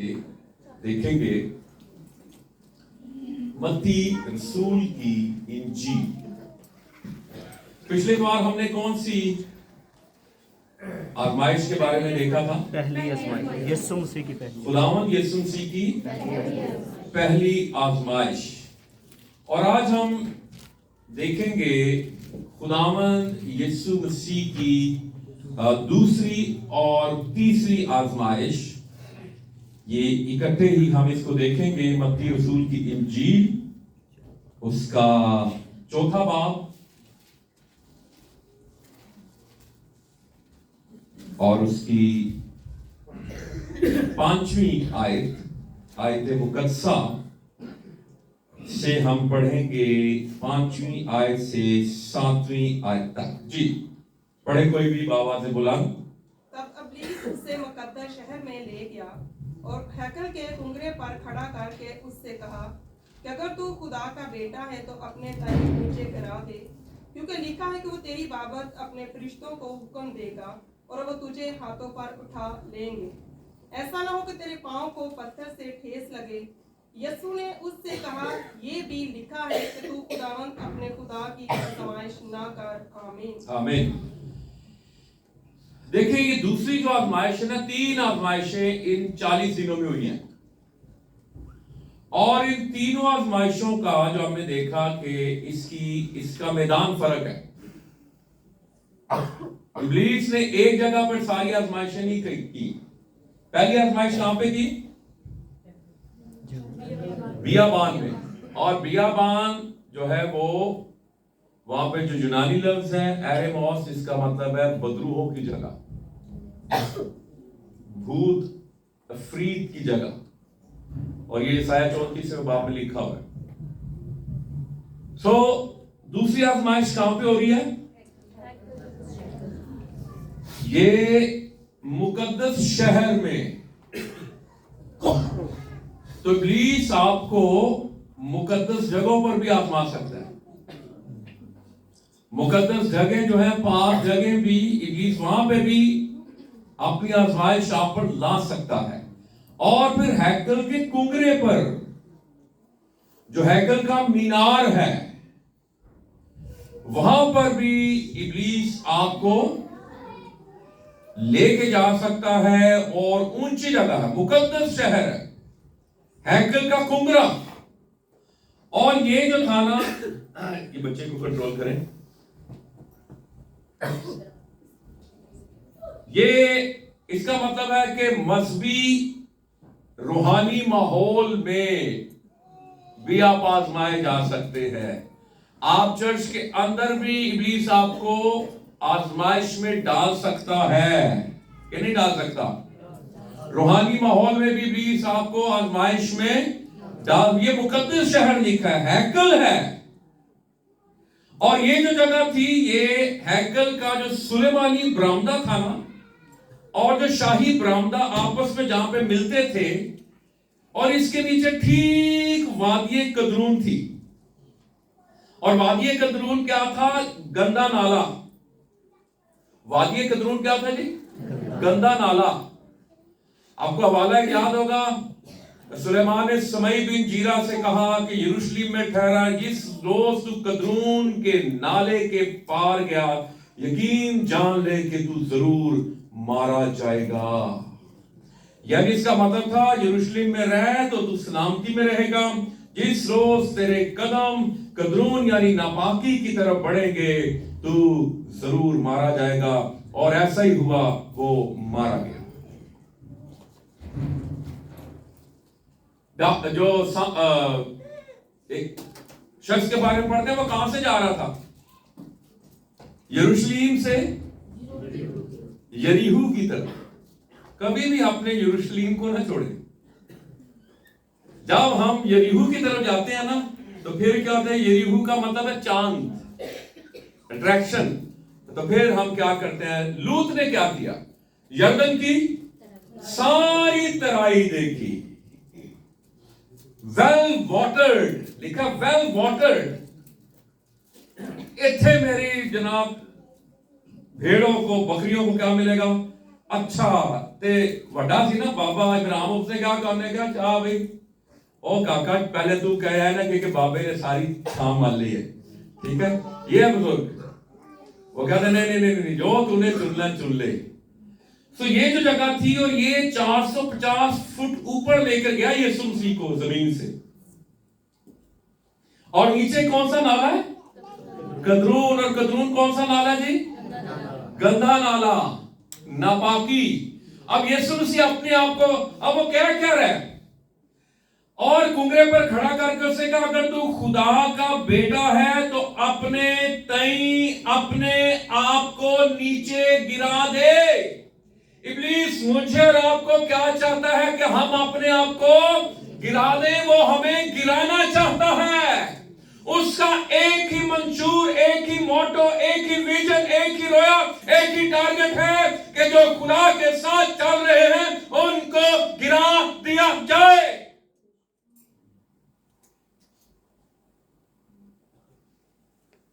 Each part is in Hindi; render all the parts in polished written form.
देखेंगे मत्ती रसूल की इंजील। पिछले बार हमने कौन सी आजमाइश के बारे में देखा था? पहली आजमाइश यीशु मसीह की पहली खुदावंद यीशु मसीह की पहली आजमाइश। और आज हम देखेंगे खुदावंद यीशु मसीह की दूसरी और तीसरी आजमाइश। ये इकट्ठे ही हम इसको देखेंगे। मत्ती रसूल की इंजील उसका चौथा बाब और उसकी 5वीं आयत मुकद्दसा से हम पढ़ेंगे 5वीं आयत से 7वीं आयत तक। जी पढ़े कोई भी बाबा से बुलान। तब इब्लीस उसे मुकद्दस शहर में ले गया और हैकल के कुंगरे पर खड़ा करके उससे कहा कि अगर तू खुदा का बेटा है तो अपने पैर नीचे गिरा दे, क्योंकि लिखा है कि वो तेरी बाबत अपने फरिश्तों को हुक्म देगा और वो तुझे हाथों पर उठा लेंगे, ऐसा ना हो कि तेरे पांव को पत्थर से ठेस लगे। यीशु ने उससे कहा, ये भी लिखा है कि तू खुदावंद अपने खुदा की आजमाइश ना कर। आमीन आमीन। देखिए ये दूसरी जो आजमाइश है ना, 3 आजमाइशें इन 40 दिनों में हुई हैं। और इन तीनों आजमाइशों का जो हमने देखा कि इसका मैदान फर्क है। इब्लीस ने एक जगह पर सारी आजमाइशें नहीं की। पहली आजमाइश कहां पे की? बियाबान में। और बियाबान जो है वो वहां पे जो यूनानी लफ्ज है एरेमोस, इसका मतलब है बदरूहों की जगह, भूत अफरीद की जगह। और ये ईसाया 34वें बाब में लिखा हुआ है। सो दूसरी आजमाइश कहां पे हो रही है? ये मुकद्दस शहर में। तो इब्लीस आपको मुकद्दस जगहों पर भी आजमा सकता है। मुकद्दस जगह जो है, पाक जगह भी, इब्लीस वहां पे भी अपनी आजमाइश आप पर ला सकता है। और फिर हैकल के कुंगरे पर, जो हैकल का मीनार है, वहां पर भी इब्लीस आपको लेके जा सकता है। और ऊंची जगह है, मुकद्दस शहर है, हैकल का कुंगरा। और ये जो था ना, ये बच्चे को कंट्रोल करें, ये इसका मतलब है कि मजहबी रूहानी माहौल में भी आप आजमाए जा सकते हैं। आप चर्च के अंदर भी इब्लीस आपको आजमाइश में डाल सकता है कि नहीं डाल सकता? रूहानी माहौल में भी इब्लीस आपको आजमाइश में डाल। ये मुकद्दस शहर लिखा है, हैकल है। और ये जो जगह थी, ये हैकल का जो सुलेमानी बरामदा था ना, और जो शाही बरामदा आपस में जहां पे मिलते थे, और इसके नीचे ठीक वादिये कदरून थी। और वादिये कदरून क्या था? गंदा नाला। वादिये कदरून क्या था जी? गंदा नाला। आपको हवाला याद होगा, सुलेमान ने समय बिन जीरा से कहा कि यरूशलेम में ठहरा, जिस रोज तू कदरून के नाले के पार गया, यकीन जान ले कि तू जरूर मारा जाएगा। यानी इसका मतलब था, यरूशलेम में रह तो तू सलामती में रहेगा। जिस रोज तेरे कदम कदरून यानी नापाकी की तरफ बढ़ेंगे, तू जरूर मारा जाएगा। और ऐसा ही हुआ, वो मारा गया। जो एक शख्स के बारे में पढ़ते हैं, वो कहां से जा रहा था? यरूशलेम से यरीहू की तरफ। कभी भी अपने यरूशलेम को ना छोड़ें। जब हम यरीहू की तरफ जाते हैं ना, तो फिर क्या होता है? यरीहू का मतलब है चांद, अट्रैक्शन। तो फिर हम क्या करते हैं? लूत ने क्या किया? यरदन की सारी तराई देखी, वेल वाटर्ड, लिखा वेल वाटर्ड। इत्थे मेरी जनाब भेड़ों को, बकरियों को क्या मिलेगा? अच्छा ते वड्डा सी ना बाबा इब्राहिम उसने क्या करने का चाह भाई ओ काका पहले तू कह है ना कि बाबे ने सारी शाम मान ली है, ठीक है, ये है बुजुर्ग। वो कहते नहीं नहीं नहीं, जो तूने चुनना चुन ले। तो ये जो जगह थी और ये 450 फुट ऊपर लेकर गया यीशु मसीह को जमीन से। और नीचे कौन सा नाला है? कदरून। और कदरून कौन सा नाला जी? गंदा नाला, नापाकी। अब यीशु मसीह अपने आप को, अब वो क्या कह रहा है, और कुंगरे पर खड़ा करके उससे कहा अगर तू खुदा का बेटा है तो अपने तई अपने आप को नीचे गिरा दे। इब्लीस मुझे और आपको क्या चाहता है कि हम अपने आप को गिरा दें। वो हमें गिराना चाहता है। उसका एक ही मंशूर, एक ही मोटो, एक ही विजन, एक ही रोया, एक ही टारगेट है कि जो खुदा के साथ चल रहे हैं उनको गिरा दिया जाए।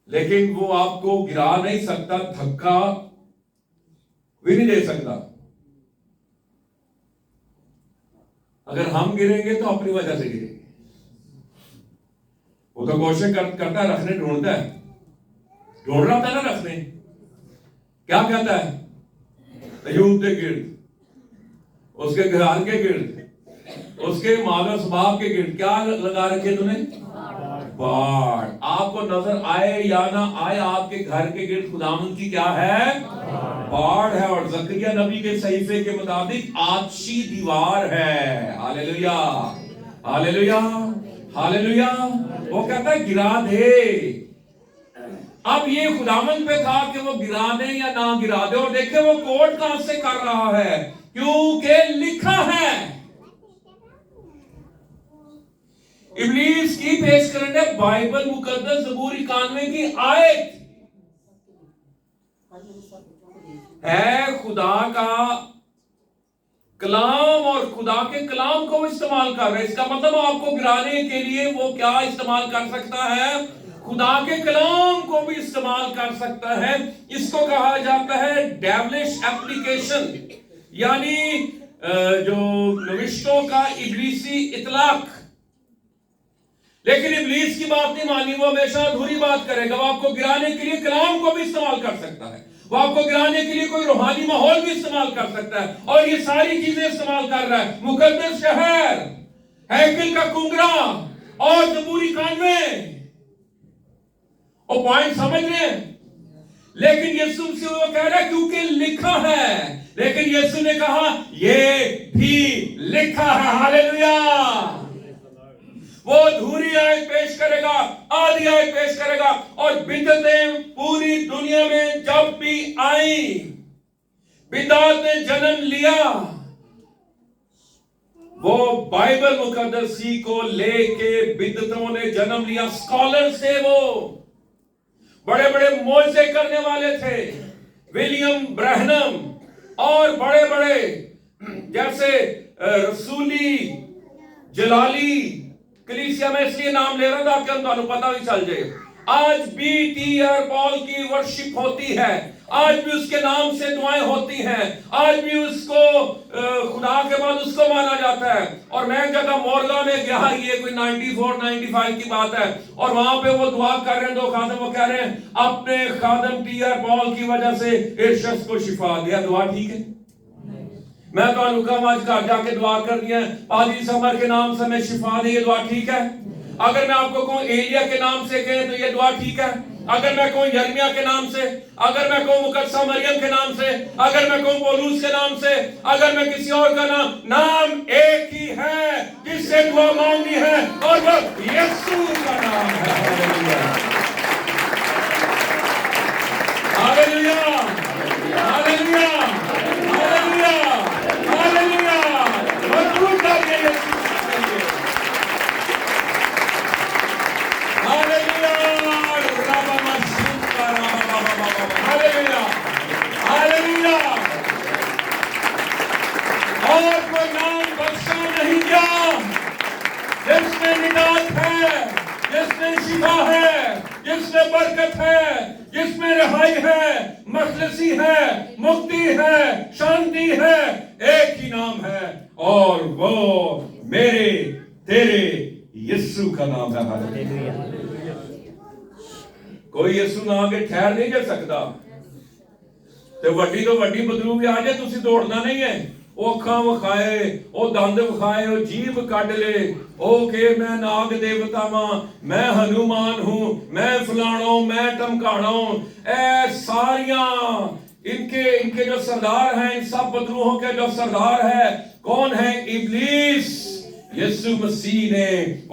लेकिन वो आपको गिरा नहीं सकता, धक्का भी नहीं दे सकता। अगर हम गिरेंगे तो अपनी वजह से गिरेंगे। वो तो कोशिश करता है, रखने ढूंढता है, ढूंढ रहा था ना रखने। क्या कहता है? अयूब के गिर्द, उसके घर के गिर्द, उसके मालस बाप के गिर्द क्या लगा रखे तूने? बाढ़। आपको नजर आए या ना आए, आपके घर के गिर्द खुदावंद की क्या है? बाढ़ है। और जकरिया नबी के सहीफे के मुताबिक आछी दीवार है। Hallelujah, hallelujah, hallelujah. वो कहता है गिरा दे। अब ये खुदावंद पे कहा कि वो गिरा दे या ना गिरा दे। और देखिए वो कोट कहां से कर रहा है, क्योंकि लिखा है। इब्लीस की पेश करने बाइबल मुकद्दस ज़बूर 91 की आयत है, खुदा का कलाम, और खुदा के कलाम को इस्तेमाल कर रहे हैं। इसका मतलब आपको गिराने के लिए वो क्या इस्तेमाल कर सकता है? खुदा के कलाम को भी इस्तेमाल कर सकता है। इसको कहा जाता है डेविलिश एप्लीकेशन, यानी जो नविश्तों का इब्लीसी इतलाक। लेकिन इब्लीस की बात नहीं मानी, वो हमेशा अधूरी बात करेगा। वो आपको गिराने के लिए कलाम को भी इस्तेमाल कर सकता है, वो आपको गिराने के लिए कोई रूहानी माहौल भी इस्तेमाल कर सकता है, और ये सारी चीजें इस्तेमाल कर रहा है। मुकद्दस शहर, हैकल का कुंगरा और ज़बूर 91। और पॉइंट समझ रहे हैं? लेकिन यीशु से वो कह रहा है क्योंकि लिखा है। लेकिन यीशु ने कहा ये भी लिखा है। हालेलुया। वो अधूरी आयत पेश करेगा, आधी आयत पेश करेगा। और बिदअतें पूरी दुनिया में जब भी आई, बिदअत ने जन्म लिया, वो बाइबल मुकद्दसी को लेके बिदअतों ने जन्म लिया। स्कॉलर थे, वो बड़े बड़े मोजे करने वाले थे, विलियम ब्रहनम और बड़े बड़े जैसे रसूली, जलाली। कलीसिया में इसलिए नाम ले रहा था कि ਤੁਹਾਨੂੰ पता भी चल जाए। आज भी टी.आर. पॉल की वर्शिप होती है, आज भी उसके नाम से दुआएं होती हैं, आज भी उसको खुदा के बाद उसको माना जाता है। और मैं एक जगह मोरगा में गया, ये कोई 94-95 की बात है, और वहां पे वो दुआ कर रहे हैं, दो खादम, वो कह रहे हैं अपने खादम टी.आर. पॉल की वजह से इस शख्स को शिफा दिया। दुआ ठीक है? मैं तो अनुकम आज घर जाके दुआ कर दिया, पादी समर के नाम से मैं शिफा दी, ये दुआ ठीक है? अगर मैं आपको कहूं एलिया के नाम से कहे तो ये दुआ ठीक है? अगर मैं कहूं यर्मिया के नाम से, अगर मैं कहूं मुकद्दसा मरियम के नाम से, अगर मैं कहूं पौलुस के नाम से, अगर मैं किसी और का नाम एक ही है जिससे दुआ मांगनी है, और वो यीशु का नाम है। Hallelujah, hallelujah, hallelujah, hallelujah. मजबूत करके यीशु और कोई नाम बख्शा नहीं गया जिसमें निजात है, जिसमें शिफा है, जिसमें बरकत है, जिसमें रिहाई है, मखलसी है, मुक्ति है, शांति है, एक ही नाम है और वो मेरे तेरे यीशु का नाम है। हालेलुया। कोई यीशु ना आके ठहर नहीं जा सकता। ते वड्डी तो वड्डी बदलू भी आ जाए, तुसी दौड़ना नहीं है। ਉਹ ਅੱਖਾਂ ਵਿਖਾਏ, ਉਹ ਦੰਦ ਵਿਖਾਏ, ਉਹ ਜੀਭ ਕੱਢ ਲੇ, ਉਹ ਕਿ ਮੈਂ ਨਾਗ ਦੇਵਤਾ ਵਾਂ, ਮੈਂ ਹਨੂਮਾਨ हूं, मैं फलाणों, मैं टमकाणों, ऐ सारियां इनके जो सरदार हैं, इन सब बदरूहों के जो सरदार है कौन है? इब्लीस। यीशु मसीह ने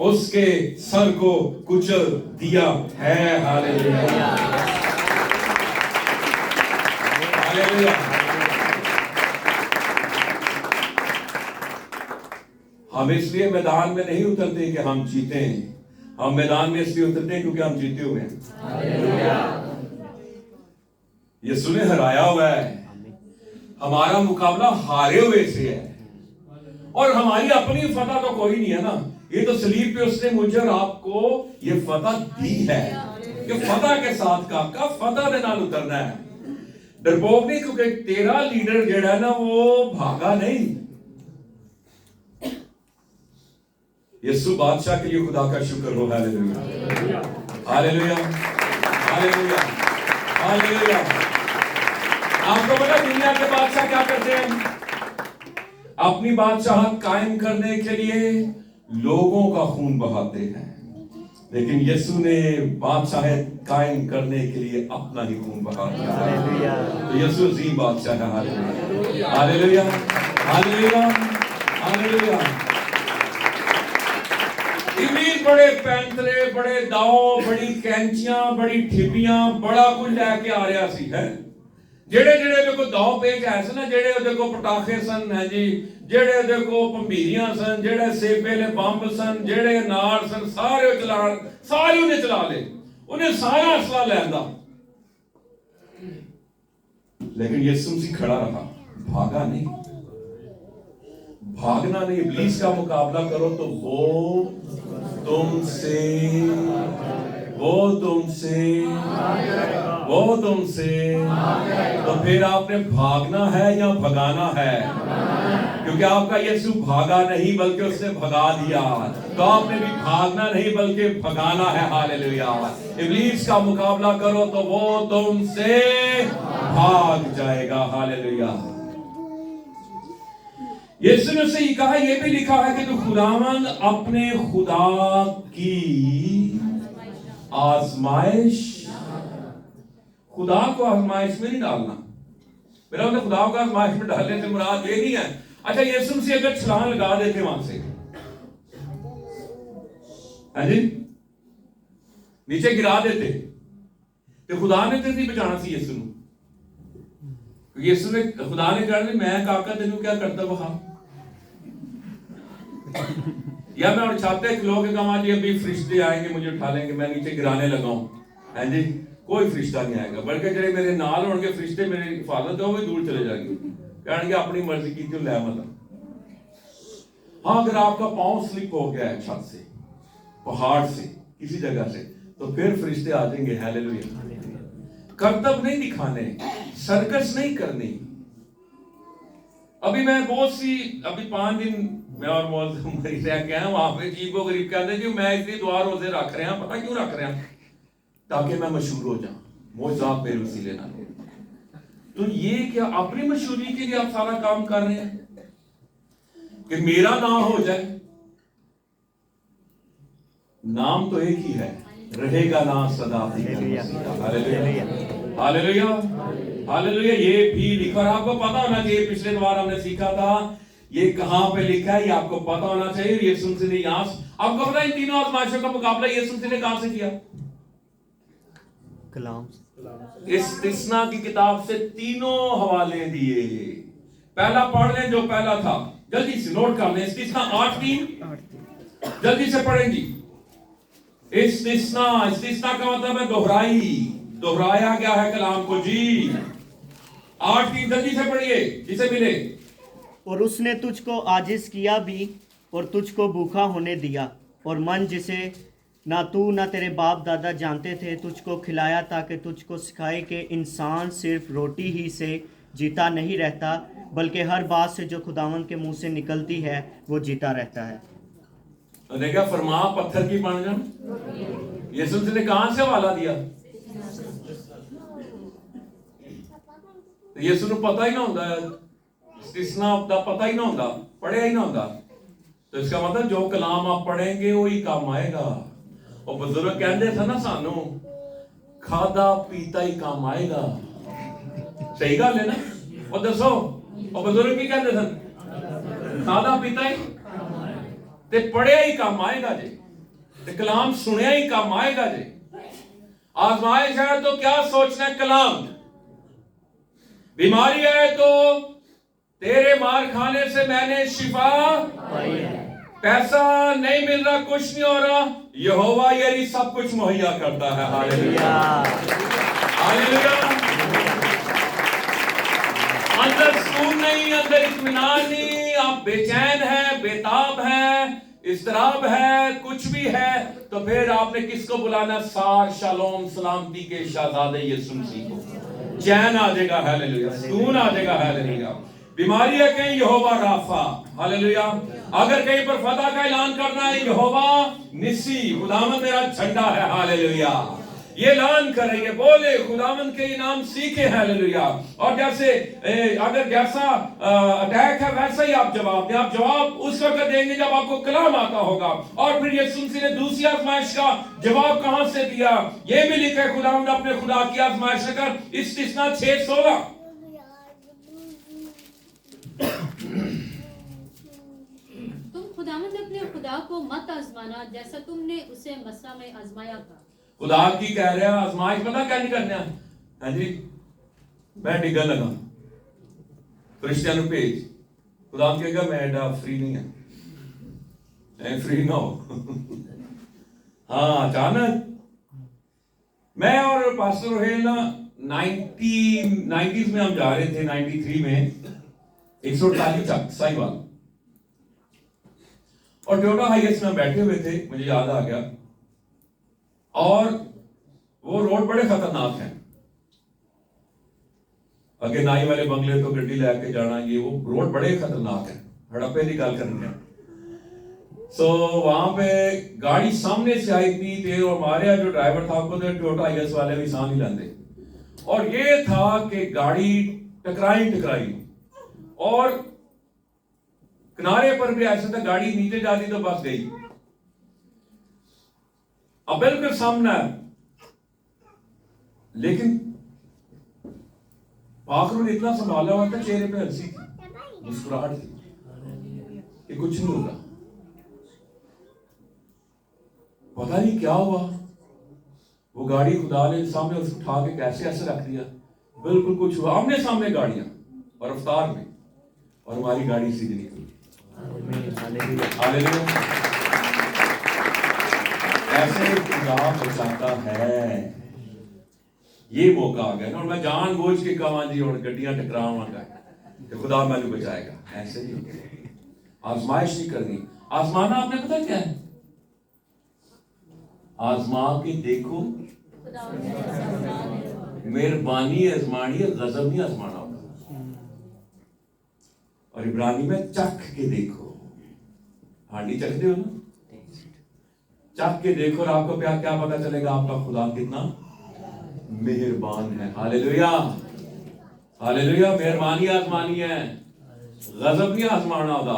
उसके सर को कुचल दिया है। Hallelujah, hallelujah. हम इसलिए मैदान में नहीं उतरते कि हम जीते हैं, हम मैदान में इसलिए उतरते हैं क्योंकि हम जीते हुए हैं। यीशु ने हराया हुआ है, हमारा मुकाबला हारे हुए से है और हमारी अपनी फतह तो कोई नहीं है ना। ये तो सलीब पे उसने मुझे और आपको ये फतह दी है कि फतह के साथ का फतह के नाल उतरना है। डरपोक नहीं, क्योंकि तेरा लीडर जेड़ा है ना वो भागा नहीं। यीशु बादशाह के लिए खुदा का शुक्र हो। Hallelujah, hallelujah, hallelujah, hallelujah. आपको पता दुनिया के बादशाह क्या करते हैं? अपनी बादशाहत कायम करने के लिए लोगों का खून बहाते हैं, लेकिन यीशु ने बादशाहत कायम करने के लिए अपना ही खून बहा दिया। हालेलुया। तो यीशु अजीम बादशाह है। Hallelujah, hallelujah, hallelujah, hallelujah. इब्लीस बड़े पैंतरे, बड़े दाव, बड़ी कैंचियां, बड़ी ठिपियां, बड़ा कुछ लैके आ रहा सी है। जेड़े जेड़े देखो दाव पेच है ना, जेड़े देखो पटाखे सन है जी, जेड़े देखो भंबीरियां सन, जेड़े सेबे ले बंब सन, जेड़े नार सन, सारे उन्हें चला ले, उन्हें सारा असला लैंदा। लेकिन यीशु मसीह खड़ा रहा, भागा नहीं, भागना नहीं। इब्लीस का मुकाबला करो तो वो तुमसे तो फिर आपने भागना है या भगाना है? क्योंकि आपका यीशु भागा नहीं बल्कि उसने भगा दिया, तो आपने भी भागना नहीं बल्कि भगाना है। हालेलुया। इब्लीस का मुकाबला करो तो वो तुमसे भाग जाएगा। हालेलुया। यीशु ने से कहा, यह भी लिखा है कि तो खुदावंद अपने खुदा की आजमाइश, खुदा को आजमाइश में नहीं डालना। मेरा मतलब खुदा को आजमाइश में डालने से मुराद ये नहीं है। अच्छा, यीशु से अगर छलांग लगा देते वहां से, हाँ जी, नीचे गिरा देते तो खुदा ने तो नहीं बचाना सी यीशु ਨੂੰ। यीशु ने, खुदा ने कहा मैं काका तेनू क्या करता वहा, या मैं और छाते खिलो के कहा जी अभी फरिश्ते आएंगे मुझे उठा लेंगे, मैं नीचे गिराने लगा हूं, है जी, कोई फरिश्ता नहीं आएगा, बल्कि जो मेरे नाल होंगे फरिश्ते मेरी हिफाजत है वो भी दूर चले जाएंगे, कहेंगे अपनी मर्जी की क्यों लै मतलब। हाँ, अगर आपका पांव स्लिप हो गया है छत से, पहाड़ से, किसी जगह से, तो फिर फरिश्ते आ जाएंगे। हालेलुया। कर्तव्य नहीं दिखाने, सर्कस नहीं करनी। अभी मैं बहुत सी, अभी 5 दिन मैं और मरीज रह के आया, वहां पे अजीबो गरीब कहते जी मैं इसलिए दुआ रोजे रख रहे हैं, पता क्यों रख रहे हैं? ताकि मैं मशहूर हो जाऊं, मोजाब मेरे वसीले ना। तो ये क्या अपनी मशहूरी के लिए आप सारा काम कर रहे हैं कि मेरा नाम हो जाए? नाम तो एक ही है, रहेगा नाम सदा। Hallelujah, hallelujah, hallelujah. ये भी लिखा, और आपको पता होना चाहिए, पिछले बार हमने सीखा था ये कहां पे लिखा है, ये आपको पता होना चाहिए। यीशु मसीह ने यहां, आपको पता है इन तीनों आजमाइशों का मुकाबला यीशु मसीह ने कहां से किया? कलाम। इस्तिस्ना की किताब से तीनों हवाले दिए। पहला पढ़ लें, जो पहला था, जल्दी से नोट कर लें। इस्तिस्ना 8:3 जल्दी से पढ़ें जी। इस्तिस्ना का मतलब है दोहराई, दोहराया गया है कलाम को जी। 8:3 जल्दी से पढ़िए जिसे मिले। और उसने तुझको आजिज किया भी और तुझको भूखा होने दिया, और मन जिसे ना तू ना तेरे बाप दादा जानते थे, तुझको खिलाया ताकि तुझको सिखाए कि इंसान सिर्फ रोटी ही से जीता नहीं रहता, बल्कि हर बात से जो खुदावन के मुंह से निकलती है वो जीता रहता है। तो देखा, फरमा पत्थर की बन जाए। यीशु ने कहां से हवाला दिया? यीशु को पता ही ना होता, इस्तिस्ना दा पता ही ना होता, पढ़िया ही ना होता। तो इसका मतलब जो कलाम आप पढ़ेंगे वो ही काम आएगा। और बुजुर्ग कहते थे ना सानू, खादा पीता ही काम आएगा। सही गल है ना? और दसो, और बुजुर्ग की कहते थे, खादा पीता ही ते पढ़िया ही काम आएगा जी, ते कलाम सुनिया ही काम आएगा जी। आजमाइश है तो क्या सोचना है? कलाम। बीमारी है तो तेरे मार खाने से मैंने शिफा पाई है। पैसा नहीं मिल रहा, कुछ नहीं हो रहा, यहोवा यही सब कुछ मुहैया करता है। Hallelujah, hallelujah. अंदर सुकून नहीं, अंदर इत्मीनान नहीं, आप बेचैन है, बेताब है, इस्तराब है, कुछ भी है, तो फिर आपने किसको बुलाना? सार शालोम सलामती के शहजादे यीशु मसीह को। चैन आ जाएगा, हालेलुया, सुकून आ जाएगा, हालेलुया। बीमारी है कहीं, यहोवा राफा, हालेलुया। अगर कहीं पर फतह का ऐलान करना है, यहोवा निसी, खुदावंद मेरा झंडा है, हालेलुया। ये ऐलान करेंगे, बोले खुदावंद के इनाम सीखे, हालेलुया। और जैसे अगर जैसा अटैक है वैसा ही आप जवाब दें। आप जवाब उस वक्त देंगे जब आपको कलाम आता होगा। और फिर यीशु मसीह ने दूसरी आजमाइश का जवाब कहां से दिया? ये भी लिखा है, खुदावंद अपने खुदा की आजमाइश कर, इस्तिस्ना 6:16। तुम खुदावंद अपने खुदा को मत आजमाना, जैसा तुमने उसे मस्सा में आजमाया था। खुदा की कह रहे हैं आजमाइश पता क्या नहीं करना है जी? मैं डिगा लगा क्रिश्चियन पेज, खुदा कहेगा मैं एडा फ्री नहीं है, फ्री ना हो। हाँ, अचानक मैं और पास्टर रोहेल ना 90s में हम जा रहे थे, 93 में 148 साहिवाल, और टोयोटा हाईएस में बैठे हुए थे, मुझे याद आ गया। और वो रोड बड़े खतरनाक हैं, अगे नाई वाले बंगले तो गड्डी लेके जाना, ये वो रोड बड़े खतरनाक हैं, हड़प्पे निकाल करने। सो वहां पे गाड़ी सामने से आई थी, थे और हमारे जो ड्राइवर था वो टोयोटा हाईएस वाले भी सांस नहीं लेंदे। और ये था कि गाड़ी टकराई और किनारे पर भी ऐसा था, गाड़ी नीचे जाती तो बस गई। अब बिल्कुल सामने, लेकिन पाखरू ने इतना संभाला हुआ था, चेहरे पे हंसी थी, मुस्कुराहट थी कि कुछ नहीं होगा। पता नहीं क्या हुआ, वो गाड़ी खुदा ने सामने उसको उठा के कैसे ऐसे रख दिया, बिल्कुल कुछ हुआ, आमने सामने गाड़ियां और रफ्तार में, और हमारी गाड़ी सीधी निकली। हालेलुया। ऐसे खुदा बचाता है। ये मौका आ गया ना, और मैं जानबूझ के कहा जी और गड्डियां टकरावांगा तो खुदा मैंने बचाएगा, ऐसे नहीं। आजमाइश नहीं करनी। आजमाना आपने पता क्या है? आजमा के देखो, मेहरबानी आजमानी है, गजब नहीं आजमाना होता। और इब्रानी में चख के देखो, हांडी चखते हो ना, चख के देखो और आपको क्या पता चलेगा, आपका खुदा कितना मेहरबान है। Hallelujah, hallelujah. मेहरबानी आजमानी है, गजब नहीं आजमाना होता।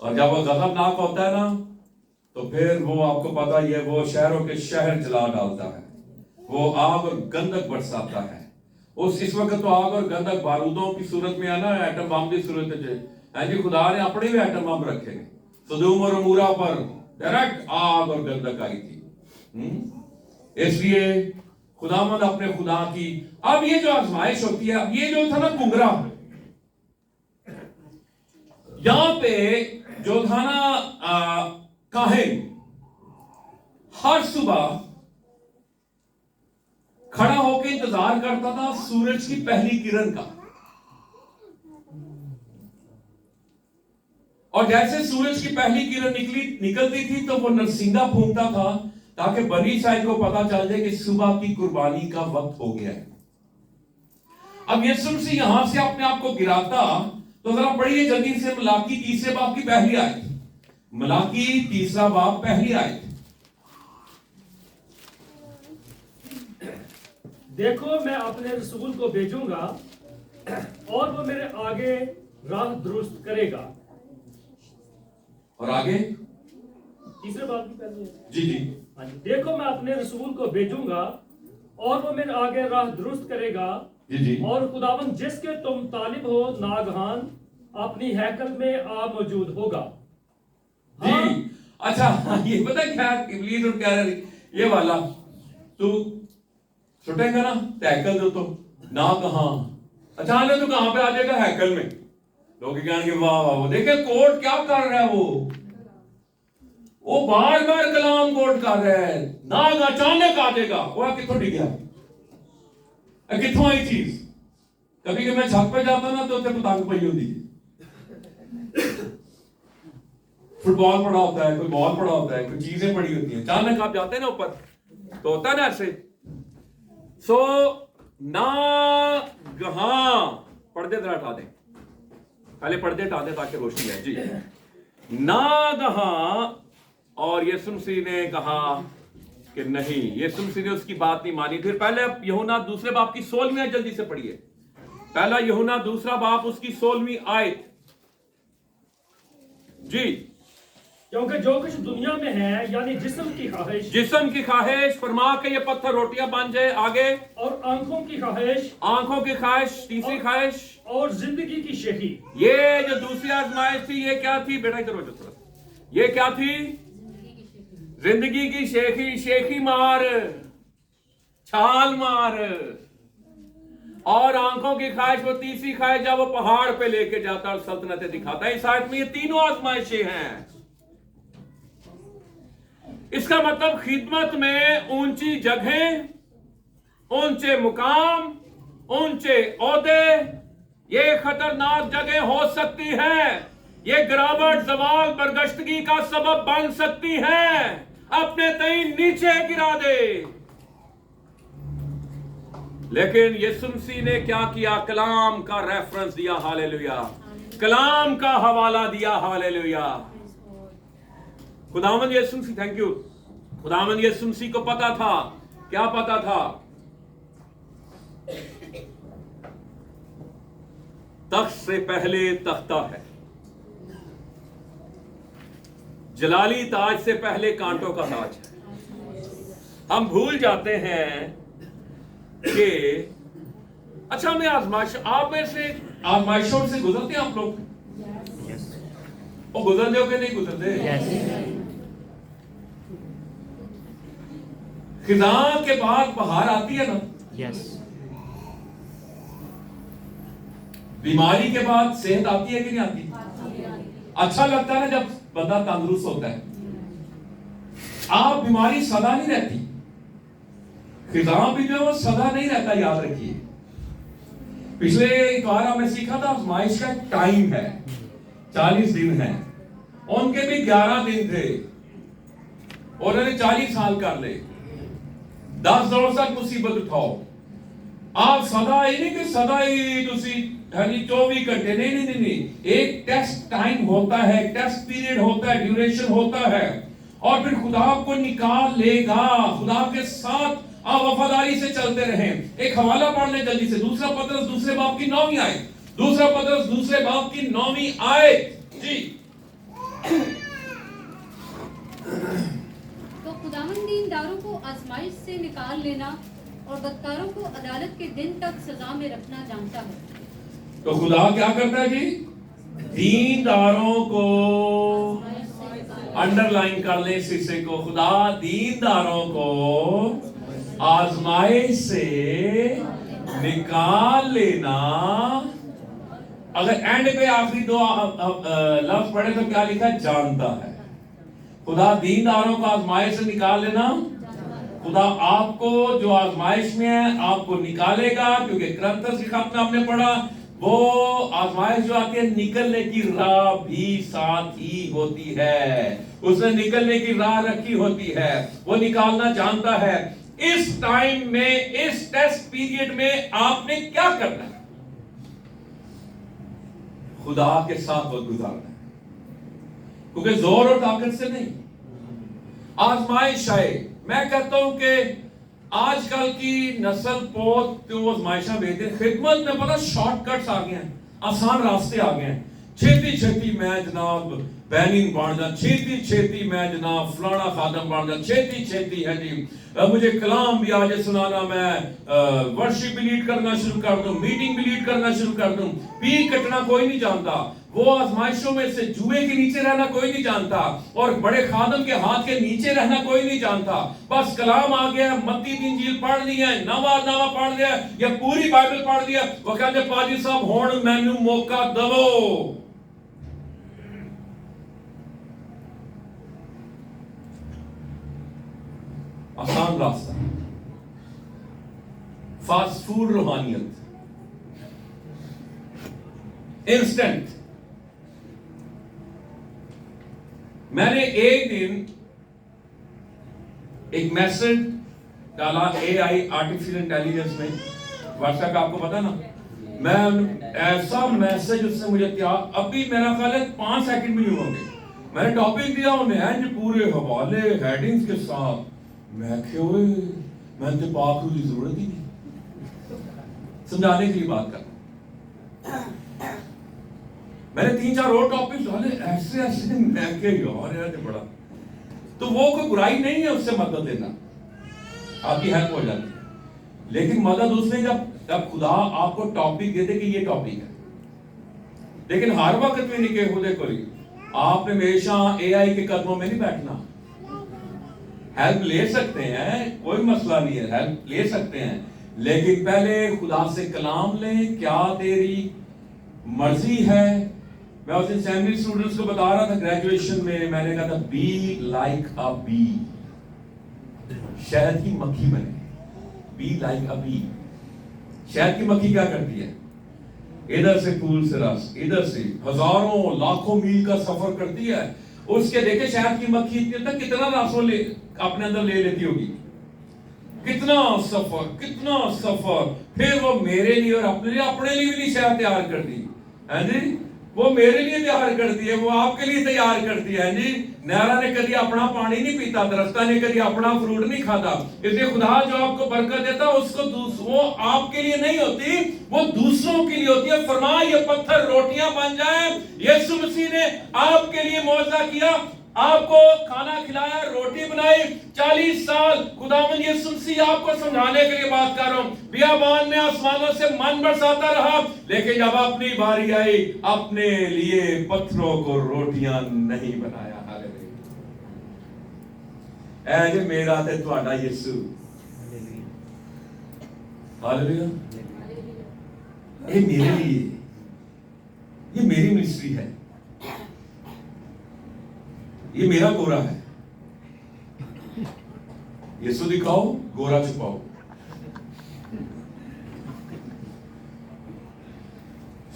और जब वो गजबनाक होता है ना, तो फिर वो आपको पता ही है, वो शहरों के शहर जला डालता है, वो आग और गंधक बरसाता है। इस वक्त तो आग और गंधक बारूदों की सूरत में है ना, एटम बम की सूरत है जी। खुदा ने अपने भी एटम बम रखे हैं, सदूम और अमूरा पर डायरेक्ट आग और गंधक आई थी। इसलिए खुदावंद अपने खुदा की, अब ये जो आजमाइश होती है, अब ये जो था ना कुंगरा, यहां पे जो था ना काहिन, हर सुबह खड़ा होकर इंतजार करता था सूरज की पहली किरण का, और जैसे सूरज की पहली किरण निकलती थी तो वो नरसिंगा फूंकता था ताकि बनी इस्राइल को पता चल जाए कि सुबह की कुर्बानी का वक्त हो गया है। अब यीशु मसीह यहां से अपने आप को गिराता, तो जरा पढ़िए जल्दी से मलाकी तीसरे बाब की पहली आयत। मलाकी तीसरा बाब पहली आयत। देखो मैं अपने रसूल को भेजूंगा और वो मेरे आगे राह दुरुस्त करेगा। और आगे तीसरे बात की पहली है। जी जी। हाँ जी। देखो मैं अपने रसूल को भेजूंगा और वो मेरे आगे राह दुरुस्त करेगा। जी जी। और खुदावन जिसके तुम तालिब हो नागहान अपनी हैकल में आ मौजूद होगा। जी। हाँ? अच्छा, ये पता क्या इब्लीस और कह रहे ये वाला, तू छुटेगा ना हैकल दो तो ना कहां, अचानक तो कहां पे आ जाएगा? हैकल में। लोग कहेंगे वाह वाह, वो देखे कोर्ट क्या कर रहा है, वो बार बार कलाम कोर्ट कर रहा है, नाग अचानक आ जाएगा। वो कितों डिग गया, कितों आई चीज? कभी कि मैं छत पे जाता ना तो पतंग पई होती है, फुटबॉल पड़ा होता है, कोई बॉल पड़ा होता है, कोई चीजें पड़ी होती हैं, अचानक आप जाते हैं ना ऊपर तो होता है ना ऐसे। सो नागहां, पर्दे जरा हटा दें, पहले पर्दे हटा दें ताकि रोशनी है जी। नागहां, और यीशु मसीह ने कहा कि नहीं, यीशु मसीह ने उसकी बात नहीं मानी। फिर पहले यूहन्ना दूसरे बाब की 16वीं आयत जल्दी से पढ़िए। पहला यूहन्ना दूसरा बाब उसकी 16वीं आयत जी। क्योंकि जो कुछ दुनिया में है यानी जिस्म की ख्वाहिश फरमा के ये पत्थर रोटियां बन जाए। आगे और आंखों की ख्वाहिश, तीसरी ख्वाहिश और जिंदगी की शेखी। ये जो दूसरी आजमाइश थी, ये क्या थी बेटा? इधर हो जाओ थोड़ा। ये क्या थी? जिंदगी की शेखी। शेखी मार, छाल मार। और आंखों की ख्वाहिश, वो तीसरी ख्वाहिश जब वो पहाड़ पे लेके जाता और सल्तनतें दिखाता है। इस आयत में ये तीनों आजमाइशें हैं। इसका मतलब खिदमत में ऊंची जगह, ऊंचे मुकाम, ऊंचे ओहदे, ये खतरनाक जगह हो सकती है। ये गिरावट, जवाल, बरगश्तगी का सबब बन सकती है। अपने तई नीचे गिरा दे। लेकिन यीशु मसीह ने क्या किया? कलाम का रेफरेंस दिया, हालेलुया। कलाम का हवाला दिया, हालेलुया। खुदावंद यीशु मसीह, थैंक यू। खुदावंद यीशु मसीह को पता था, क्या पता था? तख्त से पहले तख्ता है, जलाली ताज से पहले कांटों का ताज है। हम भूल जाते हैं कि अच्छा, मैं आजमाइश, आप में से आजमाइशों से गुजरते हैं आप लोग? वो गुजरते हो कि नहीं गुजरते? खिज़ां के बाद बहार आती है ना? बीमारी के बाद सेहत आती है कि नहीं आती? अच्छा लगता है ना जब बंदा तंदुरुस्त होता है। आप बीमारी सदा नहीं रहती, खिज़ां भी जो सदा नहीं रहता, याद रखिए। पिछले एक बार हमने सीखा था आजमाइश का टाइम है, 40 दिन है। उनके भी 11 दिन थे, उन्होंने 40 साल कर ले। 10 साल तक मुसीबत उठाओ। आप सदा ही नहीं कि सदा ही तुसी 24 घंटे, नहीं। एक टेस्ट टाइम होता है, टेस्ट पीरियड होता है, ड्यूरेशन होता है, और फिर खुदा आपको निकाल लेगा। खुदा के साथ आप वफादारी से चलते रहें। एक हवाला पढ़ ले जल्दी से, दूसरा पतरस दूसरे बाब की 9वीं आयत। दूसरा पतरस दूसरे बाब की 9वीं आयत जी। तो खुदावंद दीनदारों को आजमाइश से निकाल लेना और बदकारों को अदालत के दिन तक सजा में रखना जानता है। तो खुदा क्या करता है जी? दीनदारों को, अंडरलाइन कर ले इस हिस्से को, खुदा दीनदारों को आजमाइश से निकाल लेना। अगर एंड पे आखिरी 2 लफ्ज पढ़े तो क्या लिखा है? जानता है। खुदा दीनदारों को आजमाइश से निकाल लेना। खुदा आपको जो आजमाइश में है आपको निकालेगा, क्योंकि करंथस की खत में हमने पढ़ा वो आजमाइश जो आती है निकलने की राह भी साथ ही होती है, उसने निकलने की राह रखी होती है, वो निकालना जानता है। इस टाइम में, इस टेस्ट पीरियड में आपने क्या करना है? खुदा के साथ वक्त गुजारना है, क्योंकि जोर और ताकत से नहीं, आजमाइश आए। मैं कहता हूं कि आजकल की नस्ल पोत जो आजमाइशा भेजते हैं, खिदमत में पता शॉर्टकट्स आ गए हैं, आसान रास्ते आ गए हैं। छेती छेती मैं जनाब बैनिंग बन जा, छेती छेती मैं जनाब फलाना खादम बन जा, छेती छेती है जी मुझे कलाम भी आज सुनाना, मैं वर्शिप भी लीड करना शुरू कर दूं, मीटिंग भी लीड करना शुरू कर दूं। पीर कटना कोई नहीं जानता, वो आजमाइशों में से जुए के नीचे रहना कोई नहीं जानता, और बड़े खादम के हाथ के नीचे रहना कोई नहीं जानता। बस कलाम आ गया, मत्ती की इंजील पढ़ ली है, नवा पढ़ लिया या पूरी बाइबल पढ़ लिया, वो कहते पाजी साहब हुण मैनू मौका दवो। आसान रास्ता, फास्ट फूड रूहानियत, इंस्टेंट। मैंने एक दिन एक मैसेज डाला एआई, आर्टिफिशियल इंटेलिजेंस में, व्हाट्सएप का आपको पता ना, मैं ऐसा मैसेज उससे मुझे तैयार, अभी मेरा ख्याल है 5 सेकंड भी नहीं होंगे, मैंने टॉपिक दिया उन्हें पूरे हवाले हेडिंग्स के साथ। मैं तो पाक रूह की जरूरत ही नहीं, समझाने के लिए बात कर। मैंने 3-4 और टॉपिक डाले ऐसे ऐसे, मैं क्या यार बड़ा, तो वो कोई बुराई नहीं है उससे मदद लेना, आपकी हेल्प हो जाती है। लेकिन मदद उसने जब खुदा आपको टॉपिक दे दे कि ये टॉपिक है, लेकिन हर वक्त में नहीं के खुदे कोई, आपने हमेशा एआई के कदमों में नहीं बैठना। हेल्प ले सकते हैं, कोई मसला नहीं है, हेल्प ले सकते हैं, लेकिन पहले खुदा से कलाम लें, क्या तेरी मर्जी है। मैं उस दिन सेमिनरी स्टूडेंट्स को बता रहा था ग्रेजुएशन में, मैंने कहा था बी लाइक अ बी, शहद की मक्खी बने, बी लाइक अ बी। शहद की मक्खी क्या करती है? इधर से फूल से रस, इधर से हजारों लाखों मील का सफर करती है, उसके देखे शहद की मक्खी इतने तक कितना रस वो अपने अंदर ले लेती होगी, कितना सफर, फिर वो मेरे लिए और अपने लिए भी नहीं शहद तैयार करती है जी, वो मेरे लिए तैयार करती है, वो आपके लिए तैयार करती है जी। नहरा ने कभी अपना पानी नहीं पीता, दरख्ता ने कभी अपना फ्रूट नहीं खाता, इसलिए खुदा जो आपको बरकत देता उसको वो आपके लिए नहीं होती, वो दूसरों के लिए होती है। फरमाया ये पत्थर रोटियां बन जाएं। यीशु मसीह ने आपके लिए मौजज़ा किया, आपको खाना खिलाया, रोटी बनाई। 40 साल खुदावंद यीशु मसीह आपको समझाने के लिए बात कर रहा हूं, बियाबान में आसमानों से मन बरसाता रहा, लेकिन जब अपनी बारी आई अपने लिए पत्थरों को रोटियां नहीं बनाया। ऐ मेरा ते तुहाडा यीशु, हालेलुया, ये मेरे लिए, ये मेरी मिनिस्ट्री है, ये मेरा गोरा है। यीशु दिखाओ, गोरा छुपाओ।